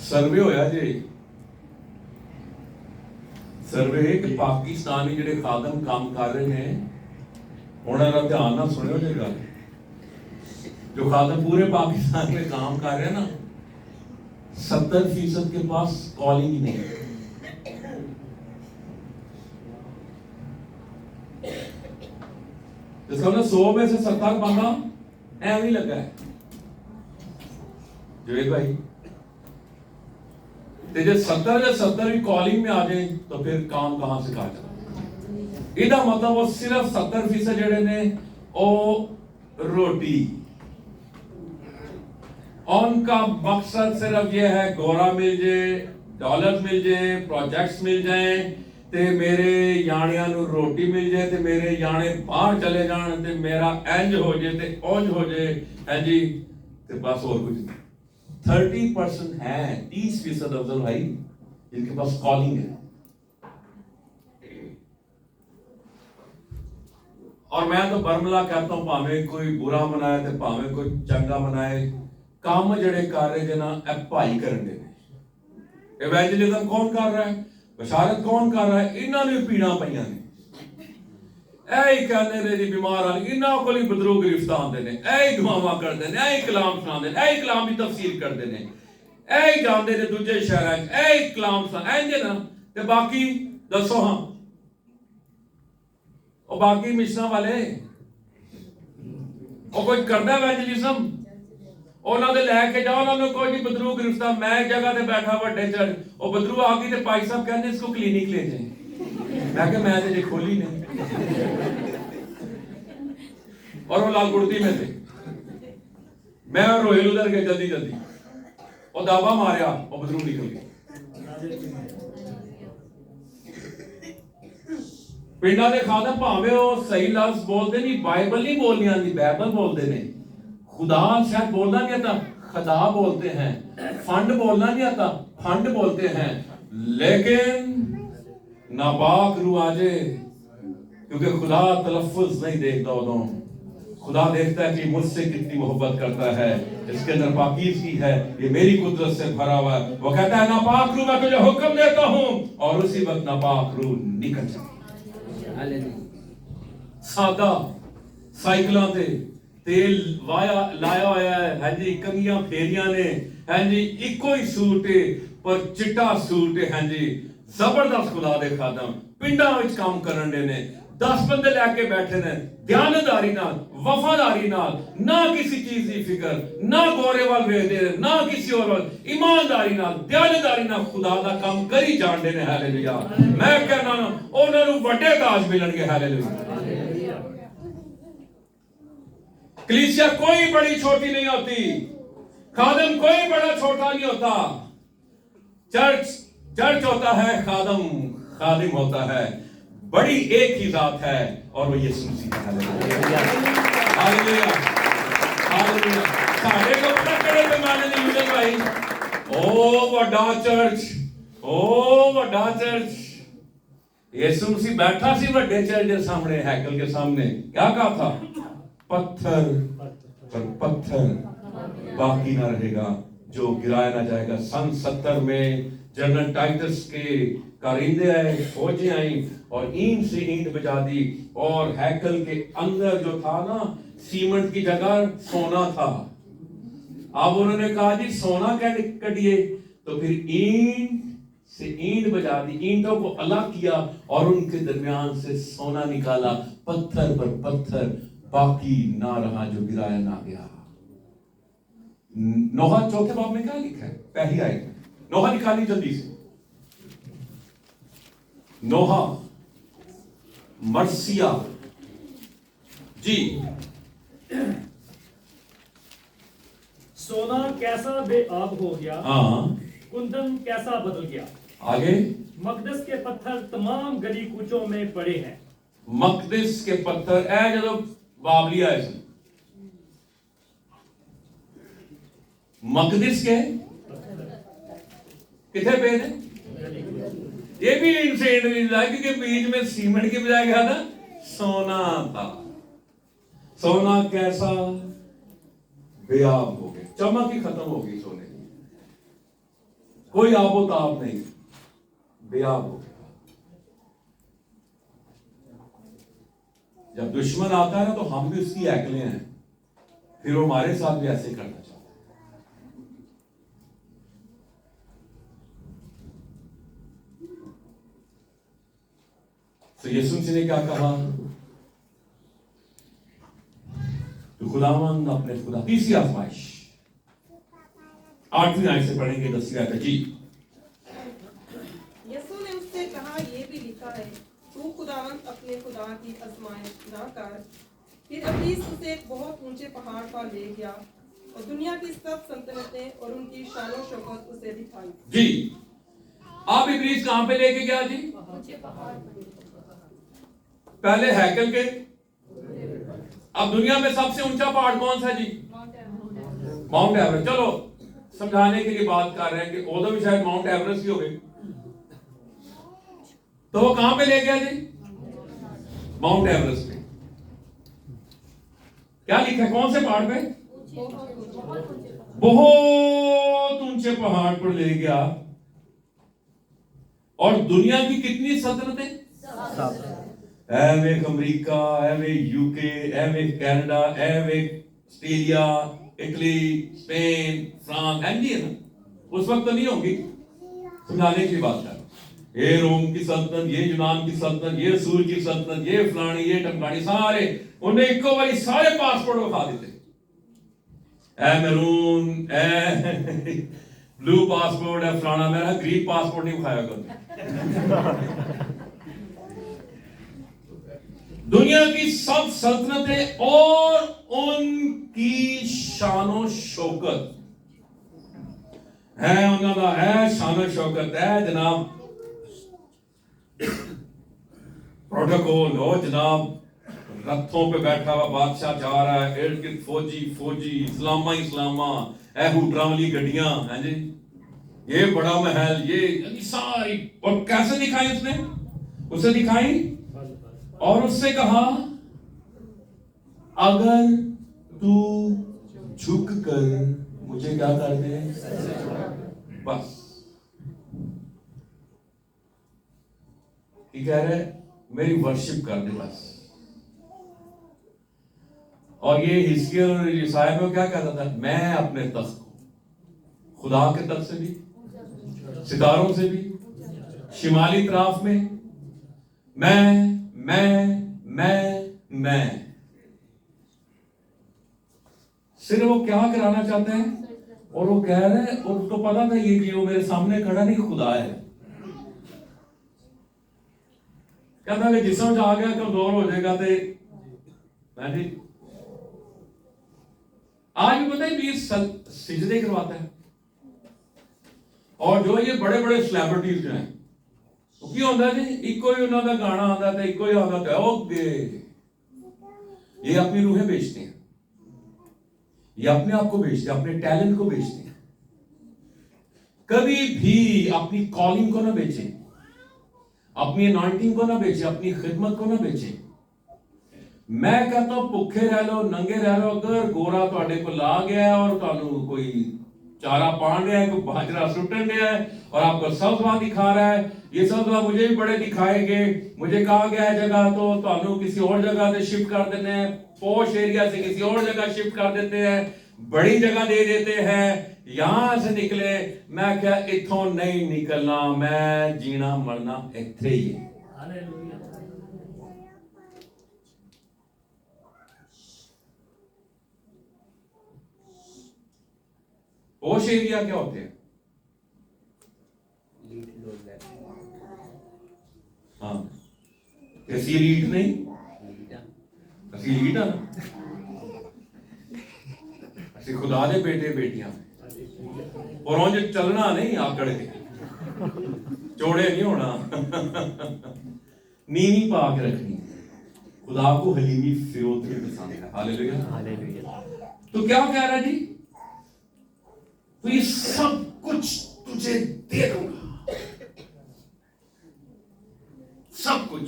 सर्वे होया जी, सर्वे कि पाकिस्तानी जिहड़े खादम काम कर रहे हैं, उन्होंने ध्यान ना सुनियो जी गल, जो खादम पूरे पाकिस्तान में काम कर रहे हैं ना, 70% के पास कॉलिंग ही नहीं है। इसका मतलब 100 में से 70 बंदा ऐव ही लगा है। जुवेद भाई, तो जो 70 भी कॉलिंग में आ जाए तो फिर काम कहां से काटा। इदा मतलब वो सिर्फ 70% जड़े ने ओ रोटी, उनका मकसद सिर्फ ये है गोरा मिल जाए, डॉलर मिल जाए, प्रोजेक्ट्स मिल जाए, ते मेरे याणियां नू रोटी मिल जाए, ते मेरे याणे बाहर चले जान, ते मेरा इंज हो जाए, ते उंज हो जाए, है जी, ते बस और कुछ नहीं। 30% है, 30% अफजल भाई जिनके पास कॉलिंग है। और मैं तो बरमला कहता हूं, भावे कोई बुरा मनाए ते भावे कोई चंगा मनाए, ਕੰਮ ਜਿਹੜੇ ਕਰ ਰਹੇ ਨੇ ਨਾ ਇਹ ਭਾਈ ਕਰਨ ਦੇ ਨੇ। ਇਵੈਂਜਲਿਜ਼ਮ ਕੌਣ ਕਰ ਰਿਹਾ ਹੈ, ਬਸ਼ਾਰਤ ਕੌਣ ਕਰ ਰਿਹਾ ਹੈ? ਇਹਨਾਂ ਨੂੰ ਪੀੜਾਂ ਪਈਆਂ ਨੇ। ਇਹ ਹੀ ਕਹਿੰਦੇ ਨੇ ਜੀ ਬਿਮਾਰ ਆ, ਇਹਨਾਂ ਕੋਲ ਹੀ ਬਦਰੂ ਗ੍ਰਿਫਤਾਰ ਹੁੰਦੇ ਨੇ, ਇਹ ਹੀ ਦੁਆਵਾਂ ਕਰਦੇ ਨੇ, ਇਹ ਹੀ ਕਲਾਮ ਸੁਣਾਉਂਦੇ ਨੇ, ਇਹ ਹੀ ਕਲਾਮ ਦੀ ਤਫਸੀਰ ਕਰਦੇ ਨੇ, ਇਹ ਹੀ ਜਾਂਦੇ ਨੇ ਦੂਜੇ ਸ਼ਹਿਰਾਂ 'ਚ, ਇਹ ਹੀ ਕਲਾਮ ਸੁਣਾਉਂਦੇ ਨਾ। ਤੇ ਬਾਕੀ ਦੱਸੋ ਹਾਂ, ਉਹ ਬਾਕੀ ਮਿਸ਼ਨਾਂ ਵਾਲੇ ਉਹ ਕੋਈ ਕਰਦਾ ਇਵੈਂਜਲਿਜ਼ਮ? ਉਹਨਾਂ ਦੇ ਲੈ ਕੇ ਜਾਓ, ਉਹਨਾਂ ਨੂੰ ਕੋਈ ਨਹੀਂ ਬਦਰੂ ਗ੍ਰਿਫਤਾਰ। ਮੈਂ ਜਗ੍ਹਾ ਤੇ ਬੈਠਾ ਵੱਡੇ ਚੜ, ਉਹ ਬਦਰੂ ਆ गई ਤੇ ਭਾई साहब कहते इसको क्लिनिक ले जाए। मैं क्या, मैं तो खोली नहीं। और वो लाल कुर्ती में थे, मैं और रोहिल उधर गए जल्दी जल्दी, और दावा मारिया, और बदरू निकल गए। पिंडा दे खादम भावे ਉਹ ਸਹੀ ਲਫ਼ਜ਼ ਬੋਲਦੇ ਨਹੀਂ, ਬਾਈਬਲ ਨਹੀਂ ਬੋਲਣੀ ਆਂਦੀ, ਬਾਈਬਲ ਬੋਲਦੇ ਨੇ। खुदा शायद बोलना नहीं आता, खुदा बोलते हैं। फंड बोलना नहीं आता, फंड बोलते हैं। लेकिन नापाक रूह आ जाए, क्योंकि खुदा तलफ्फुज नहीं देखता उदों, खुदा देखता है कि मुझसे कितनी मोहब्बत करता है, इसके अंदर पाकीज़गी है, ये मेरी कुदरत से भरा हुआ है। वो कहता है नापाक रूह मैं तुझे हुक्म देता हूं, और उसी वक्त नापाक रूह निकल जाती। सादा साइकिलों से तेल वाया लाया होया है, हां जी, कंगियां फेरियां ने, हां जी, इको ही सूट है पर चिट्टा सूट है, हां जी, जबरदस्त खुदा दे खादम पिंडां विच काम करन दे ने। 10 बंदे लेके बैठे ने, ध्यानदारी नाल, वफादारी नाल, ना किसी चीज की फिक्र, ना गोरे वाल वेखदे, ना किसी और वाल, ईमानदारी नाल, ध्यानदारी नाल खुदा दा काम करी जांदे ने। हालेलुया। मैं कहना ना उन्हां नूं वड्डे ताज मिलणगे। हालेलुया। कलीसिया कोई बड़ी छोटी नहीं होती, खादम कोई बड़ा छोटा नहीं होता। चर्च होता है, खादम खादिम होता है। बड़ी एक ही जात है और वो यीशु मसीह है। Hallelujah, hallelujah. साडे को पता किहड़े पैमाने नहीं मिलते भाई। ओ वड्डा चर्च, ओ वड्डा चर्च। यीशु मसीह बैठा सी वड्डे चर्च के सामने, हैकल के सामने, क्या कहा था? पत्थर पर पत्थर बाकी ना रहेगा जो गिराया ना जाएगा। सन 70 में जनरल टाइटस के कारिंदे आए, फौजें आई और ईंट से ईंट बजा दी, और हैकल के अंदर जो था ना, सीमेंट की जगह सोना था। अब उन्होंने कहा जी सोना क्या कटिए, तो फिर ईंट से ईंट बजा दी, ईंटों को अलग किया और उनके दरमियान से सोना निकाला। पत्थर पर पत्थर बाकी ना रहा जो गिराया ना गया। नोहा 4 बाब में क्या लिखा है? पहली आयत में नोहा निकाली जल्दी से। नोहा मर्सिया जी। सोना कैसा बेआब हो गया, हाँ, कुंदन कैसा बदल गया। आगे, मकदस के पत्थर तमाम गली कूचों में पड़े हैं। मकदस के पत्थर ए जो बाबली आए थे, मकदस के कितने पे थे? ये भी इनसे क्योंकि बीच में सीमेंट की बजाय क्या था? सोना था। सोना कैसा बेआब हो गया, चमक ही खत्म हो गई सोने की, कोई आबो ताब नहीं, बेआब हो गया। जब दुश्मन आता है ना तो हम भी उसकी ऐकले हैं, फिर वो हमारे साथ भी ऐसे करना चाहता है। तो यीशु मसीह ने क्या कहा? तो खुदावंद अपने खुदा, तीसरी आजमाइश 8वीं आयत से पढ़ेंगे 10वीं आयत जी। यीशु ने उससे कहा, ये भी लिखा है, तू खुदावंद अपने खुदा की आजमाइश ना कर। फिर इब्लीस उसे एक बहुत ऊंचे पहाड़ पर ले गया और दुनिया की सब सल्तनतें और उनकी शान शौकत उसे दिखाई। जी, आप इब्लीस कहां पे लेके गया जी? पहले हैकल के, अब दुनिया में सबसे ऊंचा पहाड़ कौन सा जी? Mount Everest. चलो समझाने के लिए बात कर रहे हैं कि ओदो भी शायद माउंट एवरेस्ट ही हो गए, तो वो कहां पे ले गया जी? माउंट एवरेस्ट पे। क्या लिखा है? कौन से पहाड़ पे? बहुत ऊंचे पहाड़ पर ले गया और दुनिया की कितनी सल्तनतें, एवेक अमेरिका, एवेक यूके, एवेक कनाडा, एवेक ऑस्ट्रेलिया, इटली, स्पेन, फ्रांस, एंडी है ना, उस वक्त तो नहीं होंगी, समझाने की बात है। ये रोम की सल्तनत, ये यूनान की सल्तनत, ये सूर की सल्तनत, ये फलानी, ये टमकानी, सारे उन्हें इको बारी सारे पासपोर्ट उठा देते, ए मैरून, ए ब्लू पासपोर्ट है, फलाना, मेरा ग्रीन पासपोर्ट नहीं उठाया कर। दुनिया की सब सल्तनतें और उनकी शानो शौकत है, उन्होंने है शानो शौकत है जनाब, प्रोटोकॉल हो जनाब, रथों पे बैठा हुआ बादशाह जा रहा है, इर्द गिर्द फौजी फौजी, इस्लामा इस्लामा, हुटरावली गड्डियां हैं जी, ये बड़ा महल, ये सारी, और कैसे दिखाई उसने, उसे दिखाई और उससे कहा अगर तू झुक कर मुझे क्या कर दे, बस कह रहे मेरी वर्शिप कर दे बस। और ये हिजकिय्याह और यशायाह में क्या कहता था, मैं अपने तख्त को खुदा के तख्त से भी, सितारों से भी, शिमाली तरफ में मैं सिर्फ वो क्या कराना चाहते हैं, और वो कह रहे हैं, और उसको पता था ये कि वो मेरे सामने खड़ा नहीं खुदा है, कहता कि जिसम आ गया कमजोर हो जाएगा तो जी आज भी पता है भी सिजदे करवाता है। और जो ये बड़े बड़े सेलिब्रिटीज हैं की होता जी, इको ही उन्होंने गाना आता था, इको ही आता था, ओके ये अपनी रूहें बेचते हैं, ये अपने आप को बेचते हैं, अपने टैलेंट को बेचते हैं। कभी भी अपनी कॉलिंग को ना बेचें, अपनी अनॉइंटिंग को ना बेचे, अपनी खिदमत को ना बेचे। मैं कहता हूं भुखे रह लो, नंगे रह लो, अगर गोरा तुहाडे को ला गया और तुहानू कोई चारा पान रहा है, कोई बाजरा सुटन रहा है और आपको सब्ज़ा दिखा रहा है, ये सब्ज़ा मुझे भी बड़े दिखाएंगे, मुझे कहा गया है जगह तो तुहानू किसी और जगह से शिफ्ट कर देने हैं, पॉश एरिया से किसी और जगह शिफ्ट कर देते हैं, बड़ी जगह दे देते हैं, यहां से निकले। मैं क्या इथों नहीं निकलना, मैं जीना मरना इत्थे ही है। पॉश एरिया क्या होते हैं? हाँ, ऐसी लीड नहीं, ऐसी लीड है ना, ऐसी खुदा दे बेटे बेटियां और जो चलना नहीं आकड़ के, चौड़े नहीं होना, नीवी पा के रखनी। खुदा को हलीमी फिरोती पसंद है। हालेलुया। तो क्या कह रहा है जी, तो ये सब कुछ तुझे दे दूंगा, सब कुछ।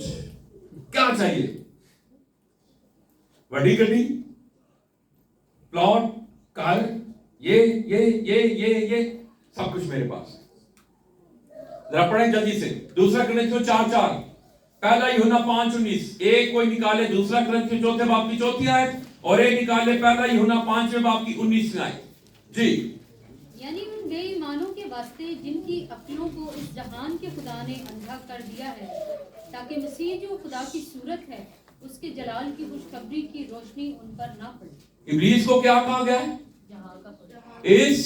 क्या चाहिए? बड़ी गड्डी, प्लॉट, कार, ये सब कुछ मेरे पास है। जरा पढ़ें जल्दी से, दूसरा कुरिन्थियों 4:4, पहला यूहन्ना 5:19। एक कोई निकाले दूसरा कुरिन्थियों 4 बाब की 4 आयत, और एक निकाले पहला यूहन्ना 5 बाब की 19 आयत जी। यानी उन बेईमानों के वास्ते जिनकी अक्लों को इस जहान के खुदा ने अंधा कर दिया है, ताकि मसीह जो खुदा की सूरत है उसके जलाल की खुशखबरी की रोशनी उन पर ना पड़े। इब्लीस को क्या कहा गया है? इस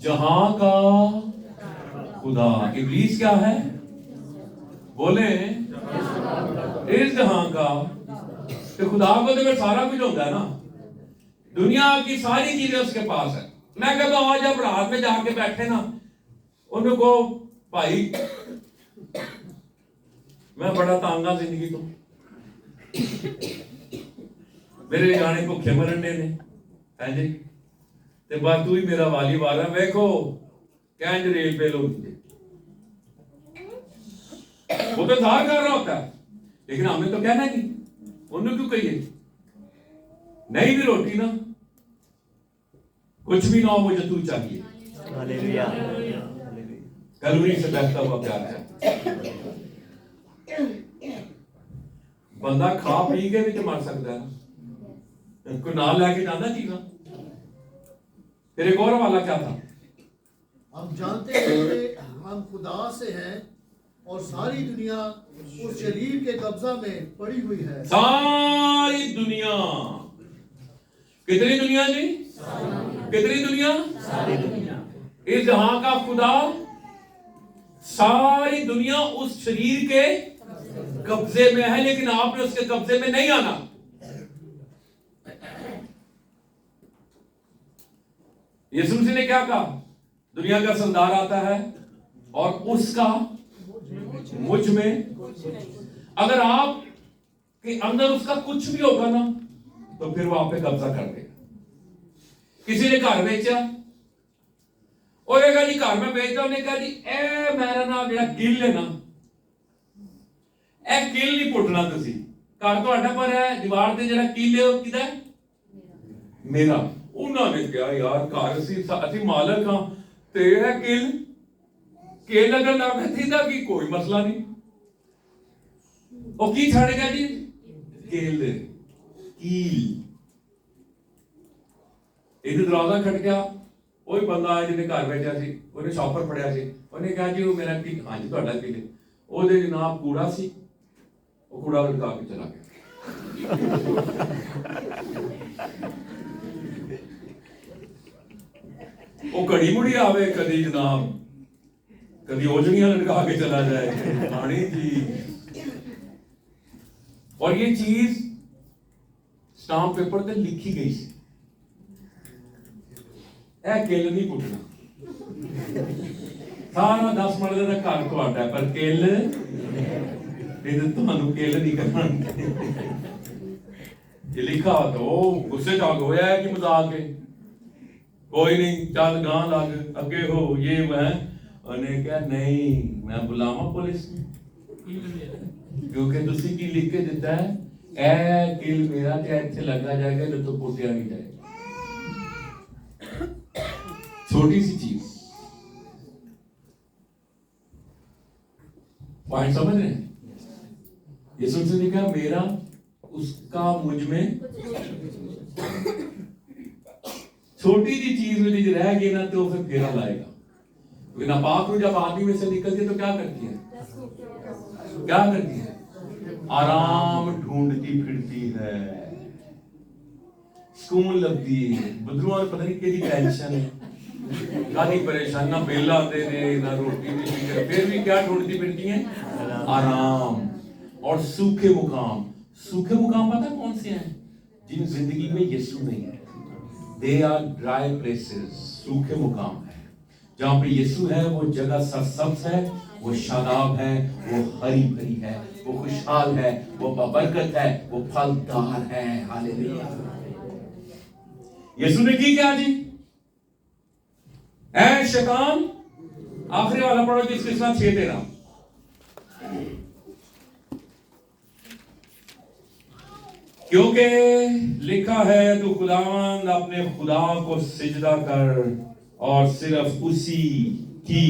जहां का खुदा। इब्लीस क्या है? बोले इस जहां का। तो खुदा को तो फिर सारा कुछ होता है ना, दुनिया की सारी चीजें उसके पास है। मैं कहता हूं जब रात में जाके बैठे ना, उनको भाई मैं बड़ा तांगा जिंदगी तो, मेरे गाने भुखे मरन ने है जी, ते बस तू ही मेरा वाली वाला। देखो कैंज रेल पे लोग वो तो इंतजार कर रहा होता है, लेकिन हमने तो कहना नहीं, उन्होंने क्यों कहिए नहीं भी रोटी ना कुछ भी ना हो, मुझे तू चाहिए। हालेलुया। कलवरी से बहता हुआ प्यार है। बंदा खा पी के भी मर सकता है, कोई नाल लेके जाना चीज़ा। फिर एक और वाला क्या था? हम जानते हैं कि हम खुदा से हैं और सारी दुनिया उस शरीर के कब्जा में पड़ी हुई है। सारी दुनिया, कितनी दुनिया जी? कितनी दुनिया? सारी दुनिया। इस जहां का खुदा सारी दुनिया उस शरीर के कब्जे में है, लेकिन आपने उसके कब्जे में नहीं आना। यीशु मसीह ने क्या कहा? दुनिया का सरदार आता है और उसका मुझ में, अगर आप के अंदर उसका कुछ भी होगा ना, तो फिर वो आप पे कब्जा कर देगा। किसी ने घर बेचा, और कहा जी घर में बेचता, उन्हें कहा जी ए मेरा नाम जेड़ा किल है ना, ए किल नहीं पुटना तुसी, घर तो पर है, दीवार ते जेड़ा किल है वो किदा है? मेरा। उन्होंने कहा यार घर असी मालक हाँ, ते है किल, किल अगर ना थी था कि कोई मसला नहीं। और की छाड़ेगा जी? किल कील। एक दरवाजा खट गया, कोई बंदा आया जिन्हें घर बैठा सी, उन्हें शॉपर फड़िया सी, उन्हें कहा जी वो मेरा की, हाँ जी ਤੁਹਾਡਾ की है, ਉਹਦੇ जनाब कूड़ा सी, वो कूड़ा लटका के चला गया। वो घड़ी मुड़ी आवे, कदी जनाब कदी ओजड़ियां लटका के चला जाए, रानी जी। और ये चीज स्टाम्प पेपर पे लिखी गई सी, ਇਹ ਕਿੱਲ नहीं पुटना, सारा 10 मरले का घर ਤੁਹਾਡਾ, पर किल नहीं, ਤੁਹਾਨੂੰ किल नहीं करना। ये लिखा हो तो गुस्से च होया है कि मजाक है, कोई नहीं चल गां लग अगे हो, ये वह। उन्हें क्या नहीं, मैं बुलावा पुलिस, क्योंकि तुसी की लिख के दिता है, ए किल मेरा ते इत्थे लगा जाएगा, जो तो पुटिया नहीं जाएगा। छोटी सी चीज, पॉइंट समझ रहे हैं? यीशु मसीह ने कहा मेरा उसका मुझ में, छोटी सी चीज में यदि रह गई ना तो फिर फेरा लाएगा। क्योंकि नापाक रूह जब आदमी में से निकलती है तो क्या करती है? क्या करती है? आराम ढूंढती फिरती है, सुकून लगती है। बदरुआ पता नहीं केदी टेंशन है, कादी परेशान, ना बेला आते ने ना रोटी नहीं, फिर भी क्या ढूंढती फिरती हैं? आराम और सूखे मुकाम। सूखे मुकाम पता कौन से हैं? जिन जिंदगी में यीशु नहीं है, दे आर ड्राई प्लेसेस। सूखे मुकाम है, जहां पे यीशु है वो जगह सरसब्ज है, वो शादाब है, वो हरी भरी है, वो खुशहाल है, वो बरकत है, वो फलदार है। हालेलुया। यीशु ने की क्या जी? ऐ शैतान, आखिरी वाला पढ़ो जिसके साथ 6:13, क्योंकि लिखा है तू खुदावंद अपने खुदा को सिजदा कर और सिर्फ उसी की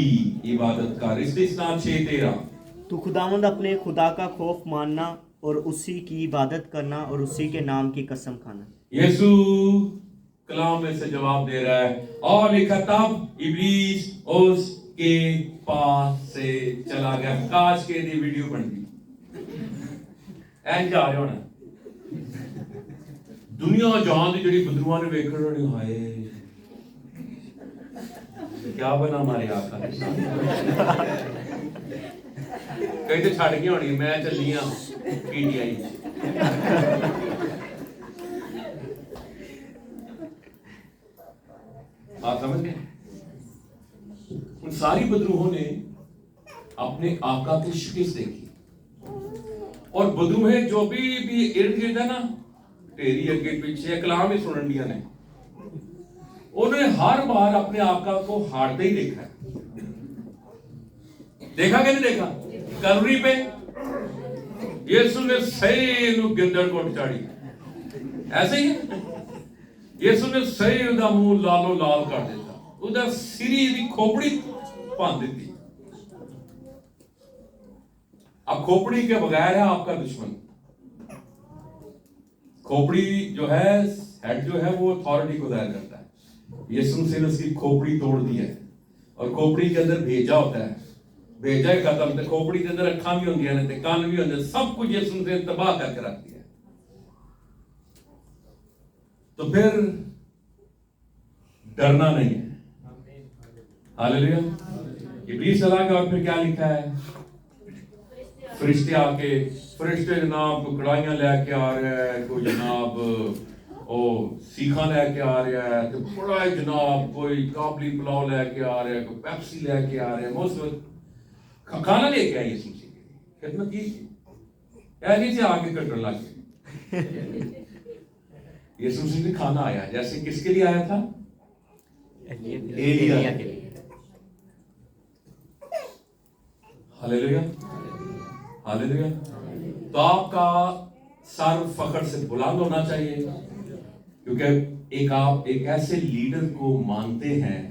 इबादत कर। इसके साथ 6:13, तू खुदावंद अपने खुदा का खौफ मानना और उसी की इबादत करना और उसी के नाम की कसम खाना। यीशु कलाम में से जवाब दे रहा है, और लिखा तब इब्लीस उसके पास से चला गया। काश के दी वीडियो बन गई ऐन जा रहे होना, दुनिया जहां की जड़ी बदरुआ ने वेख रहे हाय क्या बना हमारे आका के साथ। कई तो छड़ गई होनी, मैं चली हां पीटीआई। आप समझ गए? उन सारी बदरूहों ने अपने आका की शिकस्त देखी, और बदरूहे जो भी इर्द गिर्द है ना, तेरी अगे पीछे कलाम ही सुनन दिया ने, उन्होंने हर बार अपने आका को हारते ही देखा है। देखा कि नहीं देखा? कलवरी पे यीशु ने सही गिरदड़ को चाड़ी, ऐसे ही है। यीशु ने सही उदा मुंह लालो लाल कर दिता, उदा सिरी दी खोपड़ी बांध दी। अब खोपड़ी के बगैर है आपका दुश्मन। खोपड़ी जो है, हेड जो है वो अथॉरिटी को जाहिर करता है। यीशु मसीह ने उसकी खोपड़ी तोड़ दी है और खोपड़ी के अंदर भेजा होता है। भेजा ही खत्म, तो खोपड़ी के अंदर अखा भी होंगी ने, कान भी होंगे, सब कुछ यीशु मसीह ने तबाह करके रख दिया। तो फिर डरना नहीं है। हालेलुया। इब्लीस चला गया और फिर क्या लिखा है? फरिश्ते आके, फरिश्ते जनाब को कड़ाइयां लेके आ रहे हैं, कोई जनाब ओ सीखा लेके आ रहा है, तो बड़ा जनाब कोई काबली पुलाव लेके आ रहा है, कोई पेप्सी लेके आ रहे हैं, मुफ्त खाना लेके आए यीशु मसीह की खिदमत की। ऐसे आके कटने लगे। यीशु मसीह ने खाना आया, जैसे किसके लिए आया था? एलिया के लिए। Hallelujah, hallelujah. तो आपका सर फखर से बुलंद होना चाहिए, क्योंकि आप एक ऐसे लीडर को मानते हैं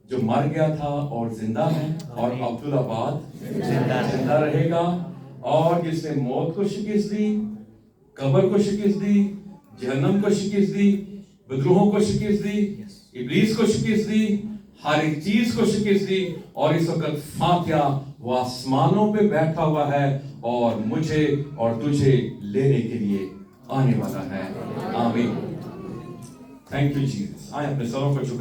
जो मर गया था और जिंदा है, और अब्दुल्लाबाद जिंदा रहेगा, और जिसने मौत को शिकस्त दी, कब्र को शिकस्त दी, जहन्नम को शिकस्त दी, विद्रोहों को शिकस्त दी, इब्लीस को शिकस्त दी, हर एक चीज को शिकस्त दी, और इस वक्त फातिया वो आसमानों पे बैठा हुआ है और मुझे और तुझे लेने के लिए आने वाला है। आमीन। Thank you Jesus. आए अपने सरों पर झुकाएं।